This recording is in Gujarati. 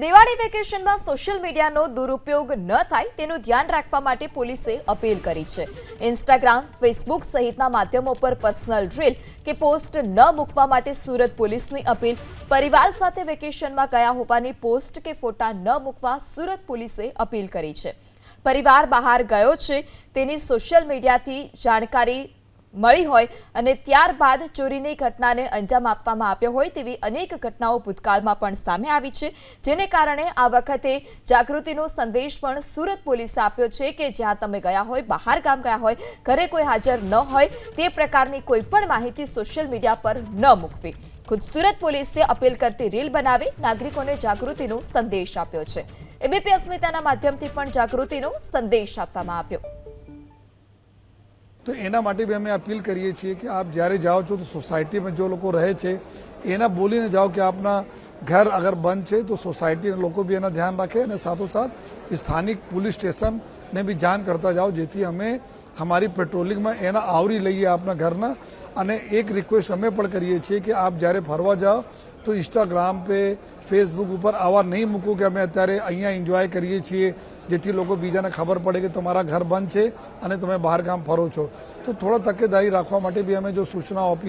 દિવાળી વેકેશનમાં સોશિયલ મીડિયાનો દુરુપયોગ ન થાય તેનું ધ્યાન રાખવા માટે પોલીસે અપીલ કરી છે। ઇન્સ્ટાગ્રામ, ફેસબુક સહિતના માધ્યમો પર પર્સનલ રીલ કે પોસ્ટ ન મૂકવા માટે સુરત પોલીસની અપીલ। પરિવાર સાથે વેકેશનમાં ગયા હોવાની પોસ્ટ કે ફોટા ન મૂકવા સુરત પોલીસે અપીલ કરી છે। પરિવાર બહાર ગયો છે તેની સોશિયલ મીડિયાથી જાણકારી મળી હોય અને ત્યારબાદ ચોરીની ઘટનાને અંજામ આપવામાં આવ્યો હોય તેવી અનેક ઘટનાઓ ભૂતકાળમાં પણ સામે આવી છે, જેને કારણે આ વખતે જાગૃતિનો સંદેશ પણ સુરત પોલીસે આપ્યો છે કે જ્યાં તમે ગયા હોય, બહાર ગામ ગયા હોય, ઘરે કોઈ હાજર ન હોય તે પ્રકારની કોઈ પણ માહિતી સોશિયલ મીડિયા પર ન મૂકવી। ખુદ સુરત પોલીસે અપીલ કરતી રીલ બનાવી નાગરિકોને જાગૃતિનો સંદેશ આપ્યો છે। એબીપી અસ્મિતાના માધ્યમથી પણ જાગૃતિનો સંદેશ આપવામાં આવ્યો। तो एना माटे भी अमे अपील करिए छीए कि आप जयरे जाओ छो तो सोसायटी में जो लोग रहे छे एना बोली ने जाओ कि आपना घर अगर बंद है तो सोसायटी लोग भी एना ध्यान रखे और साथों साथ स्थानिक पुलिस स्टेशन ने भी जान करता जाओ जेथी अमे हमारी पेट्रोलिंग में एना आवरी लईए आपना घरना। अने एक रिक्वेस्ट अमे पण करीए छीए कि आप जयरे फरवा जाओ तो इंस्टाग्राम पे फेसबुक पर आवा नहीं मूको कि अमे अत्यारे अहींया एन्जॉय करीए छीए जेथी लोग बीजाने खबर पड़े कि तमारा घर बंद है और तमे बहार गाम फरो छो। तो थोड़ा तकेदारी राखवा माटे भी अमे जो सूचनाओ आपी